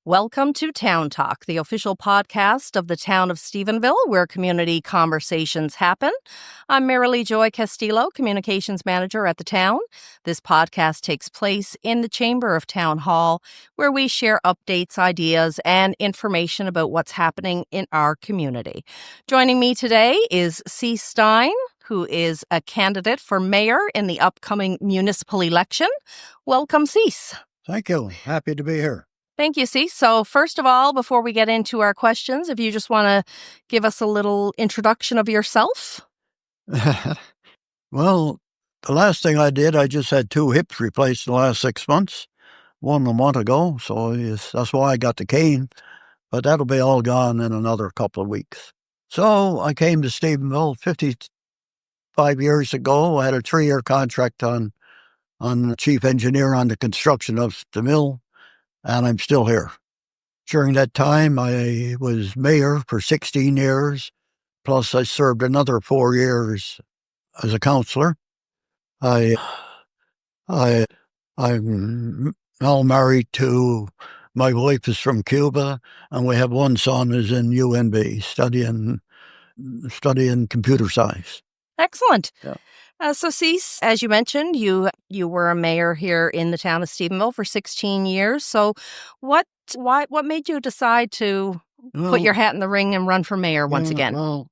Welcome to Town Talk, the official podcast of the town of Stephenville, where community conversations happen. I'm Mayoral Joy Castillo, Communications Manager at the town. This podcast takes place in the chamber of Town Hall, where we share updates, ideas, and information about what's happening in our community. Joining me today is Cecil Stein, who is a candidate for mayor in the upcoming municipal election. Welcome, Cecil. Thank you. Happy to be here. Thank you, Cecil. So first of all, before we get into our questions, if you just want to give us a little introduction of yourself. Well, the last thing I did, I just had 2 hips replaced in the last 6 months, 1 a month ago, so that's why I got the cane, but that'll be all gone in another couple of weeks. So I came to Stephenville 55 years ago. I had a 3-year contract on chief engineer on the construction of the mill, and I'm still here. During that time, I was mayor for 16 years, plus I served another 4 years as a councillor. I'm now married to, my wife is from Cuba, and we have 1 son who's in UNB studying computer science. Excellent. Yeah. So, Cecil, as you mentioned, you were a mayor here in the town of Stephenville for 16 years. So what made you decide to put your hat in the ring and run for mayor once again? Well,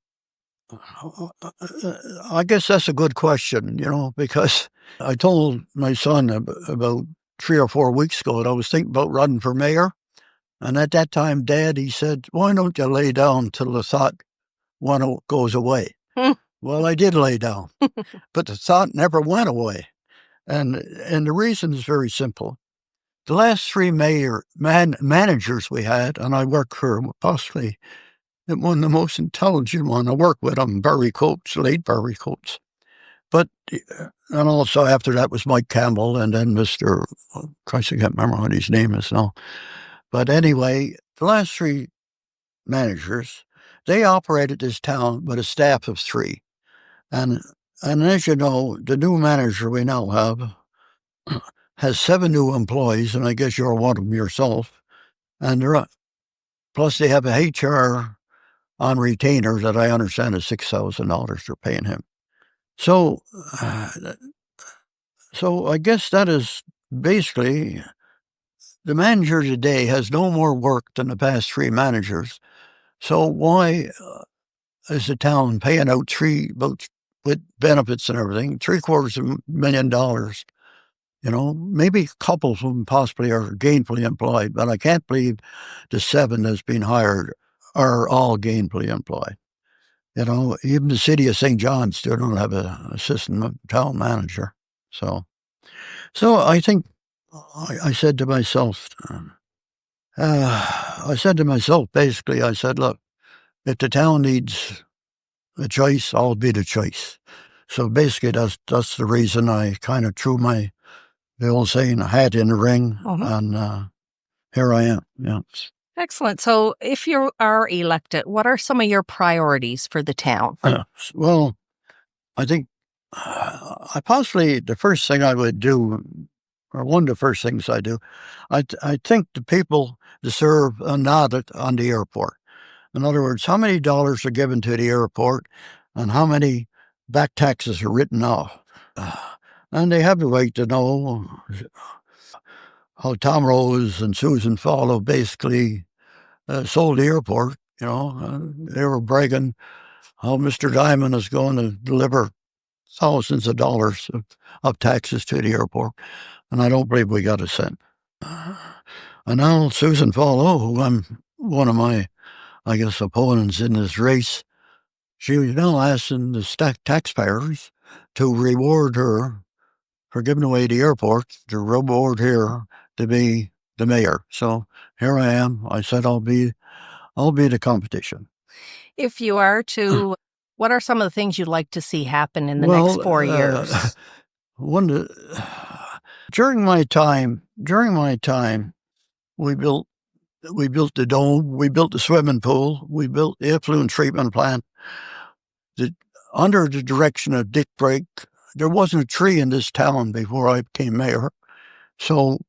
I guess that's a good question, because I told my son about 3 or 4 weeks ago that I was thinking about running for mayor. And at that time, Dad, he said, why don't you lay down till the thought goes away? Well, I did lay down, but the thought never went away. And the reason is very simple. The last 3 managers we had, and I worked for possibly one of the most intelligent one. I worked with him, late Barry Coates. But, and also after that was Mike Campbell, and then Mr. Christ, I can't remember what his name is now. But anyway, the last 3 managers, they operated this town with a staff of 3. And as you know, the new manager we now have has 7 new employees, and I guess you're one of them yourself. And plus they have a HR on retainer that I understand is $6,000 they're paying him. So I guess that is basically the manager today has no more work than the past 3 managers. So why is the town paying out with benefits and everything, $750,000? Maybe a couple of them possibly are gainfully employed, but I can't believe the 7 that's been hired are all gainfully employed. Even the city of St. John still don't have an assistant town manager. So I think I said to myself, basically, I said, look, if the town needs a choice, I'll be the choice. So basically, that's the reason I kind of threw the old saying, a hat in the ring, and here I am. Yeah. Excellent. So if you are elected, what are some of your priorities for the town? Well, I think the first thing I would do, or one of the first things I do, I think the people deserve an audit on the airport. In other words, how many dollars are given to the airport and how many back taxes are written off. And they have the right to know how Tom Rose and Susan Follow basically sold the airport. They were bragging how Mr. Diamond is going to deliver thousands of dollars of taxes to the airport. And I don't believe we got a cent. And now Susan Follow, who I'm one of my, opponents in this race, she was now asking the taxpayers to reward her for giving away the airport, to reward her to be the mayor. So here I am. I said I'll be the competition. If you are to, what are some of the things you'd like to see happen in the next 4 years? During my time, we built the dome, we built the swimming pool, we built the effluent treatment plant. Under the direction of Dick Brake, there wasn't a tree in this town before I became mayor. So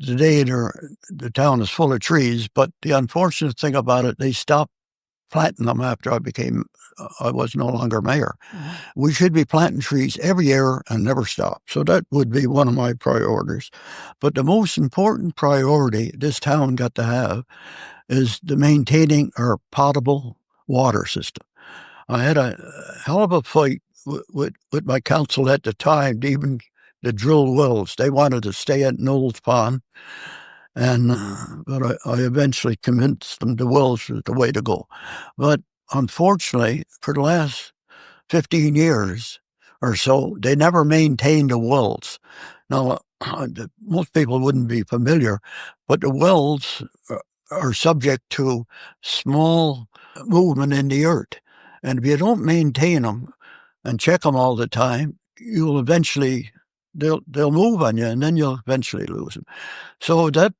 today the town is full of trees, but the unfortunate thing about it, they stopped planting them after I was no longer mayor. Mm-hmm. We should be planting trees every year and never stop. So that would be one of my priorities. But the most important priority this town got to have is the maintaining our potable water system. I had a hell of a fight with my council at the time to even to drill wells. They wanted to stay at Knowles Pond, but I eventually convinced them the wells was the way to go. But unfortunately, for the last 15 years or so, they never maintained the wells. Now, most people wouldn't be familiar, but the wells are subject to small movement in the earth. And if you don't maintain them and check them all the time, you'll eventually, they'll move on you, and then you'll eventually lose them. So that,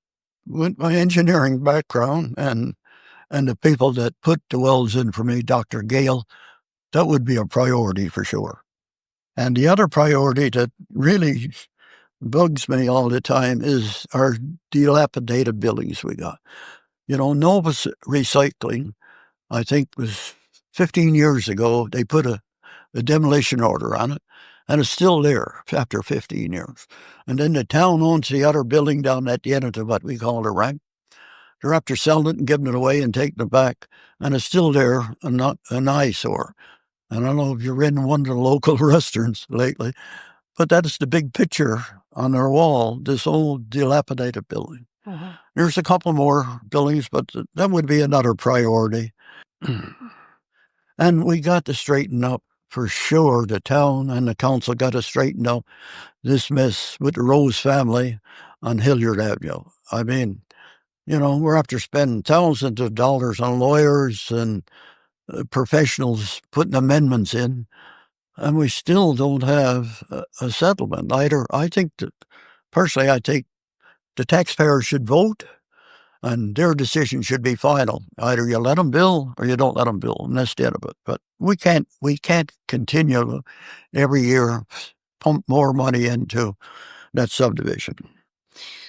with my engineering background and the people that put the wells in for me, Dr. Gale, that would be a priority for sure. And the other priority that really bugs me all the time is our dilapidated buildings we got. Novus Recycling, I think was 15 years ago, they put a demolition order on it, and it's still there after 15 years. And then the town owns the other building down at the end of what we call the ramp. They're after selling it and giving it away and taking it back, and it's still there, and not an eyesore. And I don't know if you're in one of the local restaurants lately, but that is the big picture on their wall, this old dilapidated building. Uh-huh. There's a couple more buildings, but that would be another priority. And we got to straighten up, for sure. The town and the council got to straighten up this mess with the Rose family on Hilliard Avenue. I mean, we're after spending thousands of dollars on lawyers and professionals putting amendments in, and we still don't have a settlement. I think personally, I think the taxpayers should vote, and their decision should be final. Either you let them bill or you don't let them bill, and that's the end of it. But we can't continue to every year pump more money into that subdivision.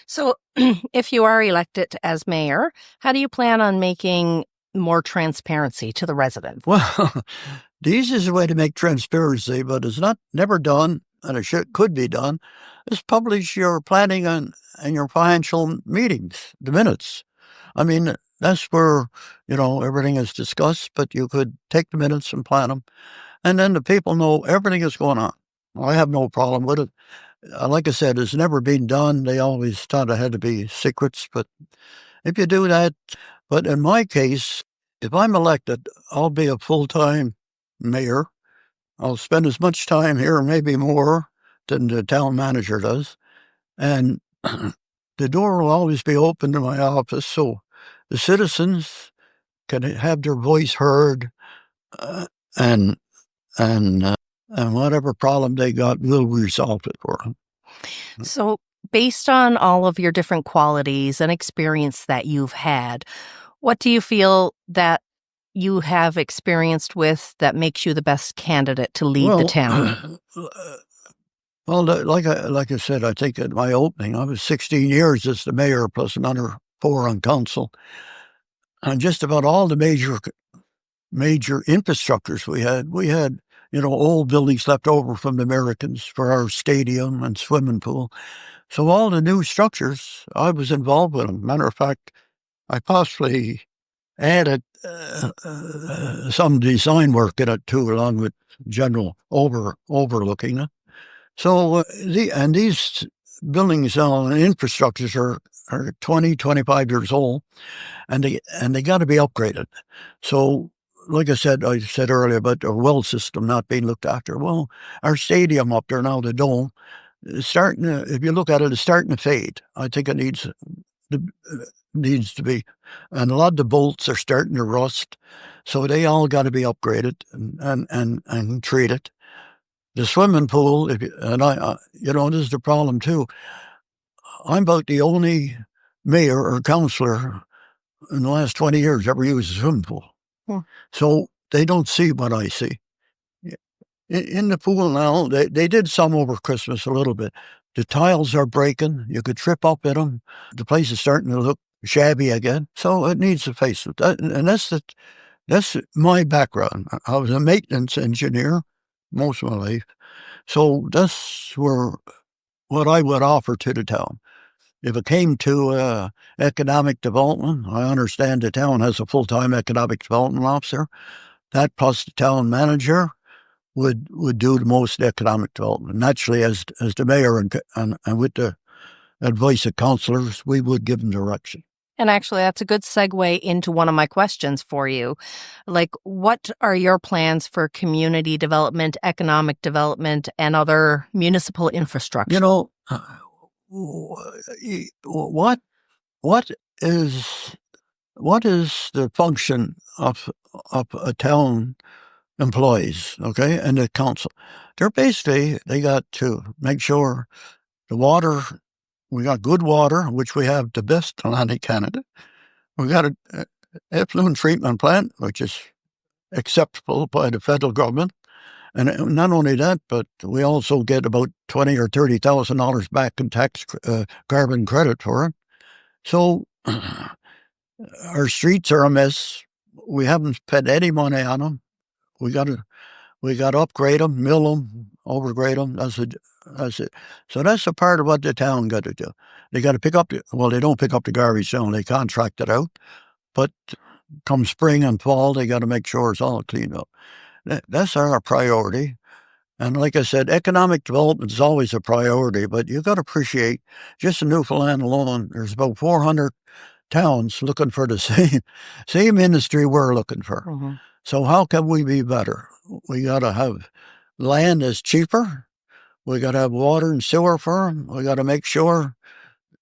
So if you are elected as mayor, how do you plan on making more transparency to the residents? Well, the easiest way to make transparency, but it's never done, and it could be done, is publish your planning and your financial meetings, the minutes. I mean, that's where, everything is discussed, but you could take the minutes and plan them, and then the people know everything is going on. I have no problem with it. Like I said, it's never been done. They always thought it had to be secrets, but if you do that, but in my case, if I'm elected, I'll be a full-time mayor. I'll spend as much time here, maybe more, than the town manager does. And the door will always be open to my office, so the citizens can have their voice heard, and whatever problem they got, we'll resolve it for them. So, based on all of your different qualities and experience that you've had, what do you feel that you have experienced with that makes you the best candidate to lead the town? Well, like I said, I think at my opening, I was 16 years as the mayor plus another 4 on council. And just about all the major infrastructures we had, old buildings left over from the Americans for our stadium and swimming pool. So all the new structures, I was involved with them. Matter of fact, I possibly added some design work in it too, along with general overlooking it. So these buildings and infrastructures are 20, 25 years old, and they got to be upgraded. So, like I said earlier about the well system not being looked after. Well, our stadium up there now, the dome, is starting to, if you look at it, it's starting to fade. I think it needs to be, and a lot of the bolts are starting to rust, so they all got to be upgraded and treated. The swimming pool, this is the problem too. I'm about the only mayor or councillor in the last 20 years ever used a swimming pool. So they don't see what I see. In the pool now, they did some over Christmas a little bit, The tiles are breaking. You could trip up in them. The place is starting to look shabby again. So it needs a facelift. And that's my background. I was a maintenance engineer most of my life. So that's what I would offer to the town. If it came to economic development, I understand the town has a full-time economic development officer. That plus the town manager would do the most economic development. Naturally, as the mayor and with the advice of councillors, we would give them direction. And actually, that's a good segue into one of my questions for you. Like, what are your plans for community development, economic development, and other municipal infrastructure? You know, what is the function of a town employees, okay, and the council? They got to make sure the water, we got good water, which we have the best in Atlantic Canada. We got an effluent treatment plant, which is acceptable by the federal government. And not only that, but we also get about $20,000 or $30,000 back in tax carbon credit for it. So our streets are a mess. We haven't spent any money on them. We got to upgrade them, mill them, overgrade them. That's it. So that's a part of what the town got to do. They got to pick up they don't pick up the garbage down. They contract it out. But come spring and fall, they got to make sure it's all cleaned up. That's our priority. And like I said, economic development is always a priority, but you got to appreciate, just in Newfoundland alone, there's about 400 towns looking for the same industry we're looking for. Mm-hmm. So how can we be better? We got to have land that's cheaper. We got to have water and sewer for them. We got to make sure,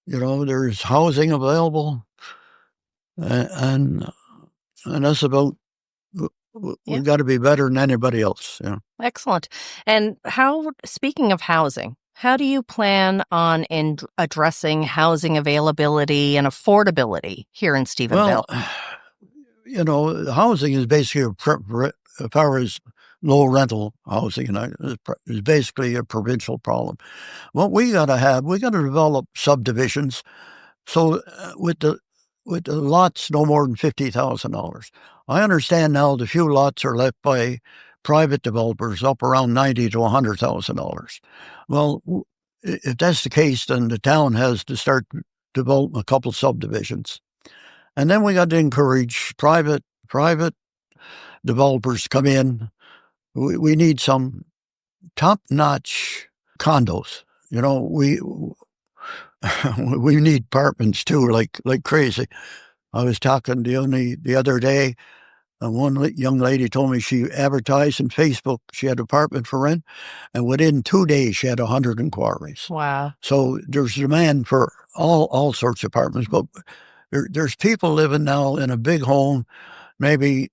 there's housing available. And that's about, we've got to be better than anybody else. Yeah. Excellent. And speaking of housing, how do you plan on addressing housing availability and affordability here in Stephenville? Well, housing is basically, as far as low rental housing, is basically a provincial problem. What we got to develop subdivisions. So with the lots no more than $50,000. I understand now the few lots are left by private developers up around $90,000 to $100,000. Well, if that's the case, then the town has to start developing a couple subdivisions. And then we got to encourage private developers to come in. We need some top-notch condos. We need apartments too, like crazy. I was talking the other day, and one young lady told me she advertised in Facebook. She had an apartment for rent, and within 2 days she had 100 inquiries. Wow! So there's demand for all sorts of apartments, but there's people living now in a big home, maybe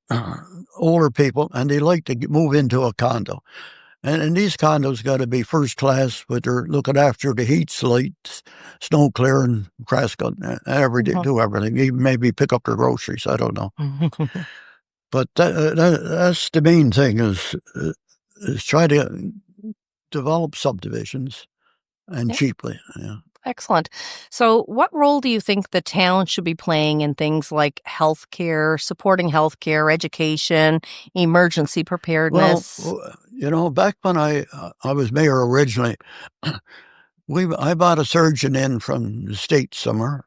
older people, and they like to move into a condo. And these condos got to be first class, but they're looking after the heat, lights, snow clearing, grass cutting, do everything. Even maybe pick up their groceries. I don't know. But that's the main thing is try to develop subdivisions and cheaply. Yeah. Excellent. So what role do you think the town should be playing in things like healthcare, supporting healthcare, education, emergency preparedness? Well, back when I was mayor originally, I bought a surgeon in from the States somewhere,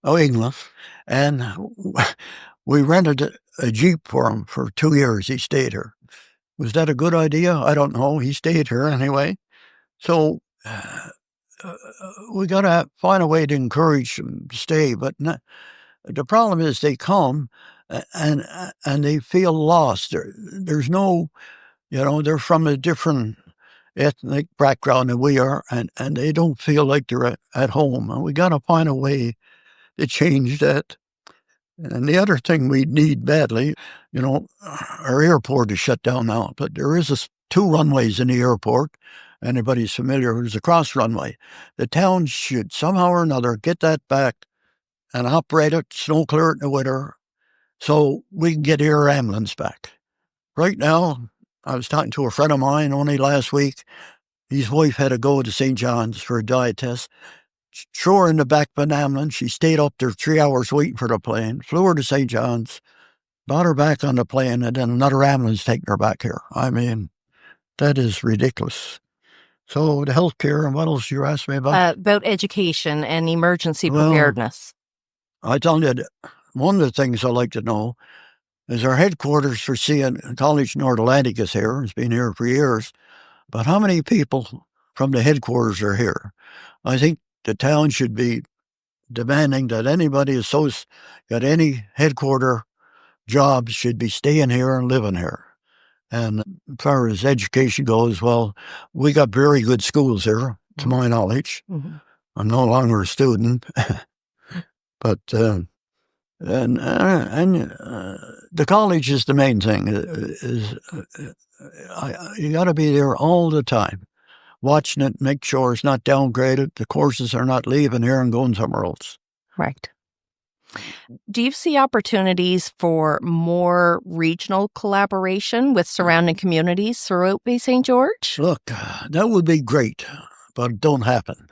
England, and we rented a Jeep for him for 2 years. He stayed here. Was that a good idea? I don't know. He stayed here anyway. So we got to find a way to encourage them to stay. But the problem is they come and they feel lost. There's no, they're from a different ethnic background than we are, and they don't feel like they're at home. And we got to find a way to change that. And the other thing we need badly, our airport is shut down now, but there is 2 runways in the airport. Anybody's familiar, there's a cross runway. The town should somehow or another get that back and operate it, snow clear it in the winter, so we can get air ambulance back. Right now, I was talking to a friend of mine only last week. his wife had to go to St. John's for a dye test. Threw her in the back of an ambulance. She stayed up there 3 hours waiting for the plane, flew her to St. John's, brought her back on the plane, and then another ambulance taking her back here. I mean, that is ridiculous. So the healthcare, and what else you asked me about? About education and emergency preparedness. I tell you, one of the things I like to know is our headquarters for CN College North Atlantic is here. It's been here for years. But how many people from the headquarters are here? I think the town should be demanding that anybody got any headquarter jobs should be staying here and living here. And as far as education goes, well, we got very good schools here, to my knowledge. Mm-hmm. I'm no longer a student, but the college is the main thing. You got to be there all the time, watching it, make sure it's not downgraded. The courses are not leaving here and going somewhere else. Right. Do you see opportunities for more regional collaboration with surrounding communities throughout Bay St. George? Look, that would be great, but it don't happen.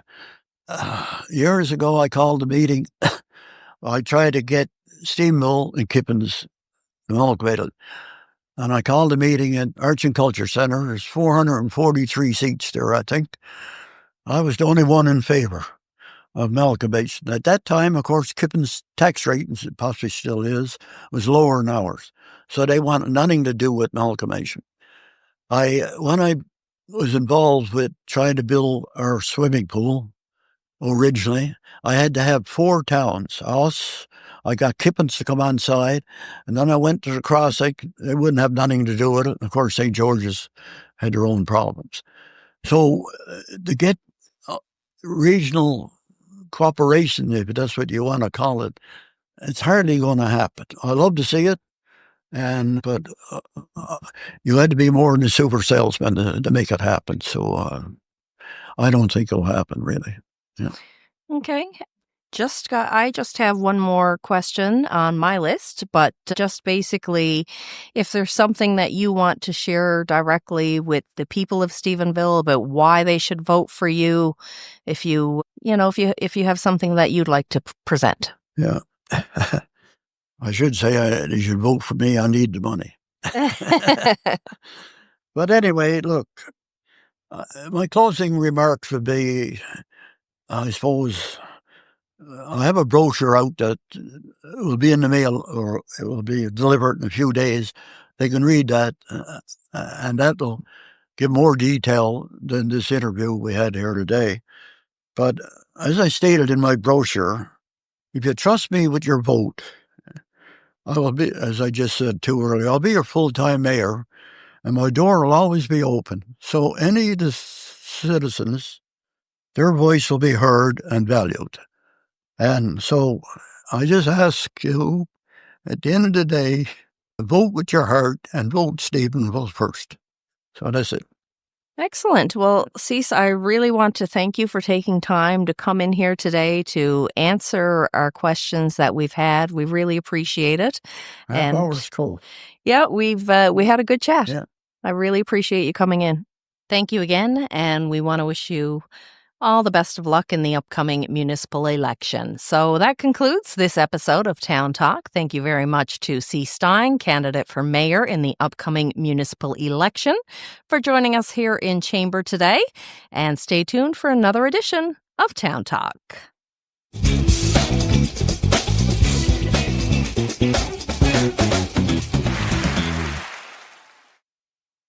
Years ago, I called a meeting. I tried to get steam mill in Kippens amalgamated. And I called a meeting at Arts and Culture Centre. There's 443 seats there, I think. I was the only one in favour of amalgamation. At that time, of course, Kippens' tax rate, and it possibly still is, was lower than ours. So they wanted nothing to do with amalgamation. When I was involved with trying to build our swimming pool originally, I had to have 4 towns. I got Kippens to come on side, and then I went to the crossing. They wouldn't have nothing to do with it. Of course, St. George's had their own problems. So to get regional cooperation, if that's what you want to call it, it's hardly going to happen. I love to see it, but you had to be more than a super salesman to make it happen. So I don't think it'll happen, really. Yeah. Okay. I just have one more question on my list, but just basically, if there's something that you want to share directly with the people of Stephenville about why they should vote for you, if you have something that you'd like to present. Yeah. I should say they should vote for me. I need the money. But anyway, look, my closing remarks would be, I suppose, I have a brochure out that will be in the mail, or it will be delivered in a few days. They can read that, and that will give more detail than this interview we had here today. But as I stated in my brochure, if you trust me with your vote, I will be, as I just said too early, I'll be your full-time mayor, and my door will always be open. So any of the citizens, their voice will be heard and valued. And so I just ask you, at the end of the day, vote with your heart and vote Stephenville first. So that's it. Excellent. Well, Cecil, I really want to thank you for taking time to come in here today to answer our questions that we've had. We really appreciate it. Half hour's cool. Yeah, we had a good chat. Yeah. I really appreciate you coming in. Thank you again, and we want to wish you all the best of luck in the upcoming municipal election. So that concludes this episode of Town Talk. Thank you very much to C. Stein, candidate for mayor in the upcoming municipal election, for joining us here in Chamber today. And stay tuned for another edition of Town Talk.